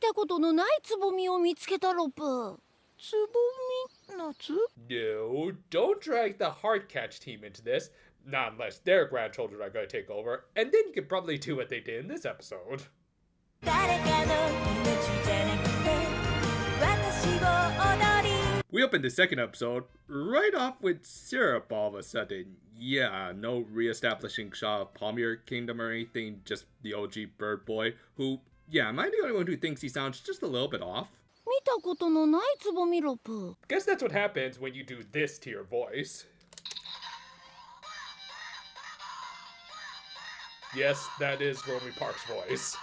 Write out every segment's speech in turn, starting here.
たことのないつぼみを見つけたロプ。つぼみ夏? No, don't drag the heart catch team into this. Not unless their grandchildren are going to take over, and then you can probably do what they did in this episode. We opened the second episode right off with syrup all of a sudden. Yeah, no re-establishing Shah of Palmyra Kingdom or anything, just the OG bird boy, who, yeah, am I the only one who thinks he sounds just a little bit off? 見たことのないつぼみロプ。 Guess that's what happens when you do this to your voice. Yes, that is Romy Park's voice.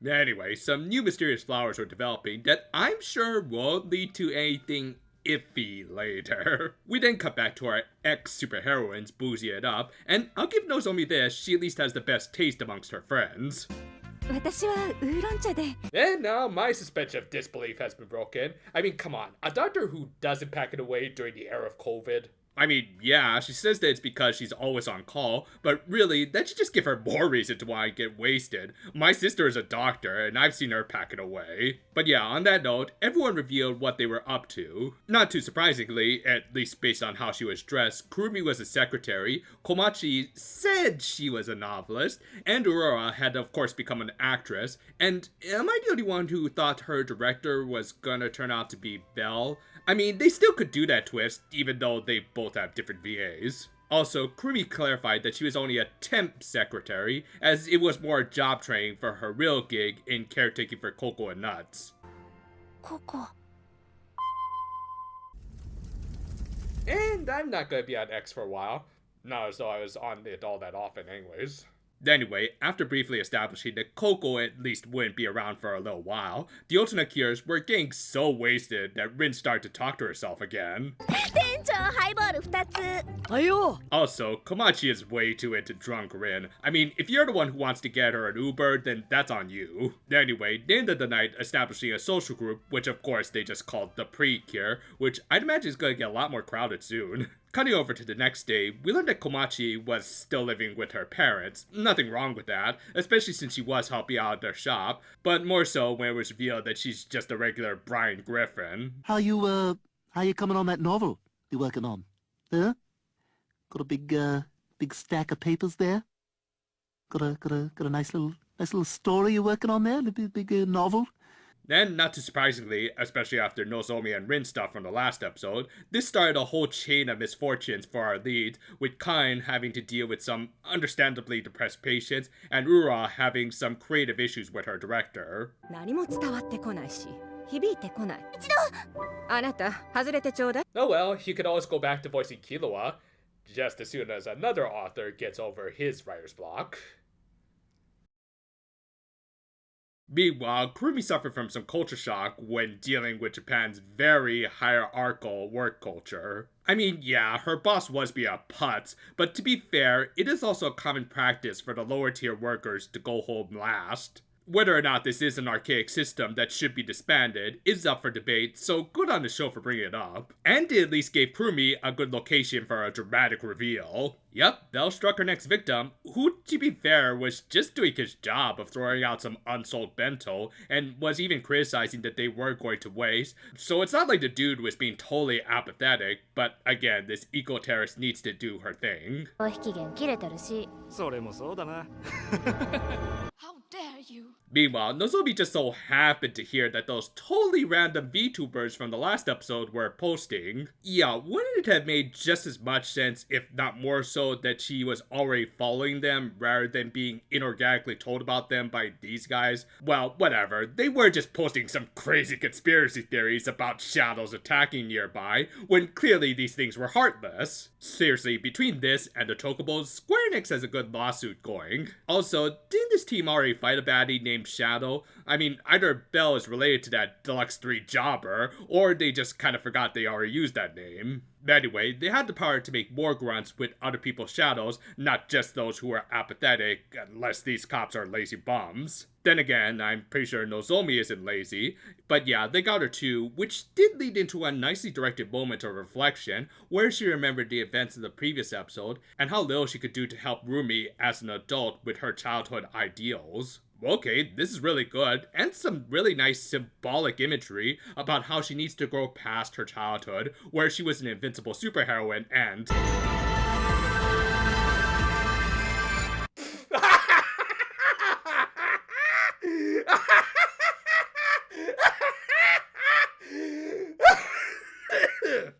Anyway, some new mysterious flowers are developing that I'm sure won't lead to anything iffy later. We then cut back to our ex-superheroines boozy it up, and I'll give Nozomi this, she at least has the best taste amongst her friends. 私はウーロン茶で。 And now my suspension of disbelief has been broken. I mean, come on, a doctor who doesn't pack it away during the era of COVID. I mean, yeah, she says that it's because she's always on call, but really, that should just give her more reason to want to get wasted. My sister is a doctor, and I've seen her pack it away. But yeah, on that note, everyone revealed what they were up to. Not too surprisingly, at least based on how she was dressed, Kurumi was a secretary, Komachi said she was a novelist, and Aurora had of course become an actress, and am I the only one who thought her director was gonna turn out to be Belle? I mean, they still could do that twist, even though they both have different VAs. Also, Kurumi clarified that she was only a temp secretary, as it was more job training for her real gig in caretaking for Coco and Nuts. ここ。 And I'm not gonna be on X for a while. Not as though I was on it all that often anyways. Anyway, after briefly establishing that Coco at least wouldn't be around for a little while, the Otona Cures were getting so wasted that Rin started to talk to herself again. 店長ハイボール2つ。はよ。 Also, Komachi is way too into drunk Rin. I mean, if you're the one who wants to get her an Uber, then that's on you. Anyway, they ended the night establishing a social group, which of course they just called the Precure, which I'd imagine is going to get a lot more crowded soon. Cutting over to the next day, we learned that Komachi was still living with her parents. Nothing wrong with that, especially since she was helping out at their shop, but more so when it was revealed that she's just a regular Brian Griffin. How you coming on that novel you're working on? Huh? Got a big stack of papers there? Got a nice little story you're working on there? A big novel? And not too surprisingly, especially after Nozomi and Rin stuff from the last episode, this started a whole chain of misfortunes for our leads, with Kain having to deal with some understandably depressed patients, and Ura having some creative issues with her director. 何も伝わってこないし、響いてこない。一度。あなた外れてちょうだい。 Oh well, he could always go back to voicing Killua, just as soon as another author gets over his writer's block. Meanwhile, Kurumi suffered from some culture shock when dealing with Japan's very hierarchical work culture. I mean, yeah, her boss was being a putz, but to be fair, it is also a common practice for the lower tier workers to go home last. Whether or not this is an archaic system that should be disbanded is up for debate, so good on the show for bringing it up. And it at least gave Kurumi a good location for a dramatic reveal. Yep, Belle struck her next victim, who, to be fair, was just doing his job of throwing out some unsold bento, and was even criticizing that they were going to waste, so it's not like the dude was being totally apathetic, but again, this eco-terrorist needs to do her thing. 消費期限切れてるし。それもそうだな。 How dare you? Meanwhile, Nozomi just so happened to hear that those totally random VTubers from the last episode were posting. Yeah, wouldn't it have made just as much sense, if not more so, that she was already following them rather than being inorganically told about them by these guys? Well, whatever. They were just posting some crazy conspiracy theories about shadows attacking nearby, when clearly these things were heartless. Seriously, between this and the Chocobos, Square Enix has a good lawsuit going. Also, didn't this team already fight a baddie named Shadow? I mean, either Belle is related to that Deluxe 3 jobber, or they just kind of forgot they already used that name. Anyway, they had the power to make more grunts with other people's shadows, not just those who are apathetic, unless these cops are lazy bums. Then again, I'm pretty sure Nozomi isn't lazy, but yeah, they got her too, which did lead into a nicely directed moment of reflection, where she remembered the events of the previous episode, and how little she could do to help Rumi as an adult with her childhood ideals. okay, this is really good, and some really nice symbolic imagery about how she needs to grow past her childhood, where she was an invincible superheroine, and...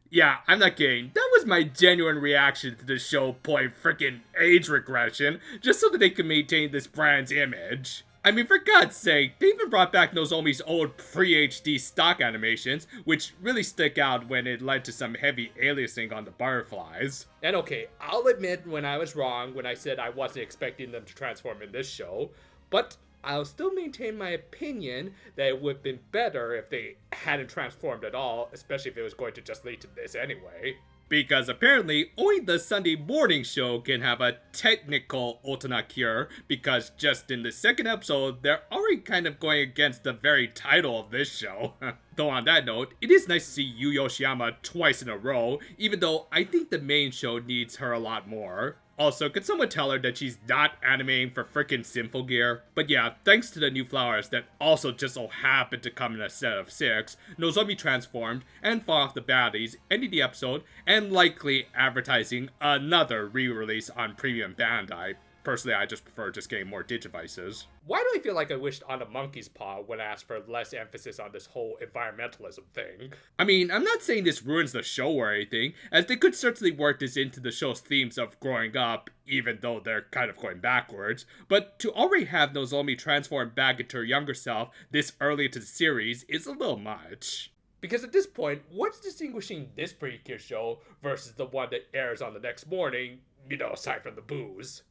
Yeah, I'm not kidding. That was my genuine reaction to the show point freaking age regression, just so that they could maintain this brand's image. I mean, for God's sake, they even brought back Nozomi's old pre-HD stock animations, which really stick out when it led to some heavy aliasing on the butterflies. And okay, I'll admit when I was wrong when I said I wasn't expecting them to transform in this show, but I'll still maintain my opinion that it would have been better if they hadn't transformed at all, especially if it was going to just lead to this anyway. Because apparently, only the Sunday morning show can have a technical Otona cure, because just in the second episode, they're already kind of going against the very title of this show. Though on that note, it is nice to see Yu Yoshiyama twice in a row, even though I think the main show needs her a lot more. Also, could someone tell her that she's not animating for frickin' Sinful Gear? But yeah, thanks to the new flowers that also just so happened to come in a set of 6, Nozomi transformed and fought off the baddies, ending the episode, and likely advertising another re-release on Premium Bandai. Personally, I just prefer just getting more Digivices. Why do I feel like I wished on a monkey's paw when I asked for less emphasis on this whole environmentalism thing? I mean, I'm not saying this ruins the show or anything, as they could certainly work this into the show's themes of growing up, even though they're kind of going backwards, but to already have Nozomi transform back into her younger self this early into the series is a little much. Because at this point, what's distinguishing this Precure show versus the one that airs on the next morning, aside from the booze?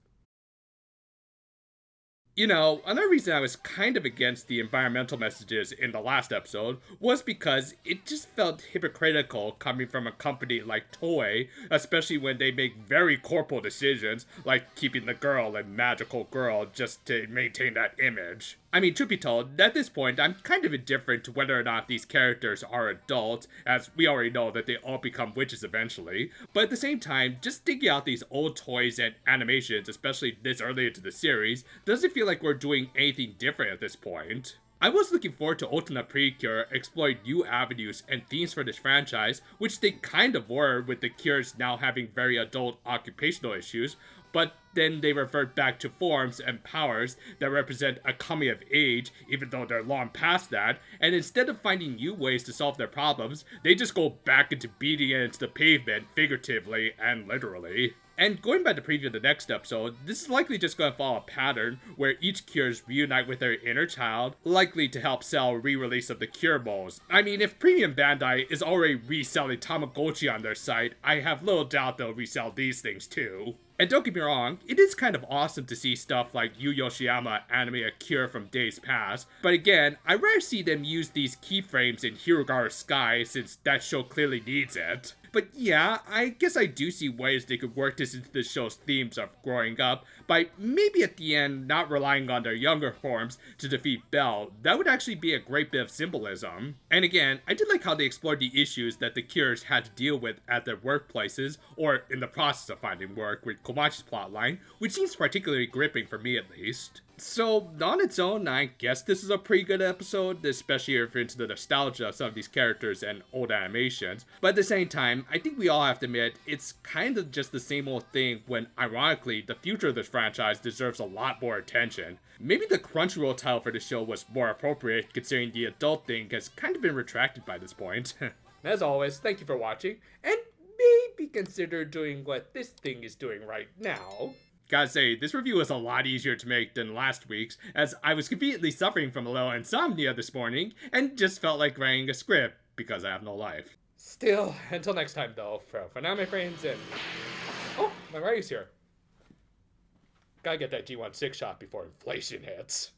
You know, another reason I was kind of against the environmental messages in the last episode was because it just felt hypocritical coming from a company like Toei, especially when they make very corporal decisions, like keeping the girl a magical girl just to maintain that image. I mean, truth be told, at this point, I'm kind of indifferent to whether or not these characters are adults, as we already know that they all become witches eventually, but at the same time, just digging out these old toys and animations, especially this early into the series, doesn't feel like we're doing anything different at this point. I was looking forward to Otona Precure exploring new avenues and themes for this franchise, which they kind of were with the Cures now having very adult occupational issues, but then they revert back to forms and powers that represent a coming of age, even though they're long past that, and instead of finding new ways to solve their problems, they just go back into beating it into the pavement, figuratively and literally. And going by the preview of the next episode, this is likely just going to follow a pattern where each Cures reunite with their inner child, likely to help sell a re-release of the Cure Bowls. I mean, if Premium Bandai is already reselling Tamagotchi on their site, I have little doubt they'll resell these things too. And don't get me wrong, it is kind of awesome to see stuff like Yu Yoshiyama animate a Cure from days past, but again, I rarely see them use these keyframes in Hirogara Sky since that show clearly needs it. But yeah, I guess I do see ways they could work this into the show's themes of growing up by maybe at the end not relying on their younger forms to defeat Bell. That would actually be a great bit of symbolism. And again, I did like how they explored the issues that the Cures had to deal with at their workplaces, or in the process of finding work, with Komachi's plotline, which seems particularly gripping for me at least. So, on its own, I guess this is a pretty good episode, especially if you're into the nostalgia of some of these characters and old animations. But at the same time, I think we all have to admit, it's kind of just the same old thing when, ironically, the future of this franchise deserves a lot more attention. Maybe the Crunchyroll title for the show was more appropriate, considering the adult thing has kind of been retracted by this point. As always, thank you for watching, and maybe consider doing what this thing is doing right now. Gotta say, this review was a lot easier to make than last week's, as I was conveniently suffering from a little insomnia this morning, and just felt like writing a script, because I have no life. Still, until next time though, for now my friends, and... Oh, my writing's here. Gotta get that G16 shot before inflation hits.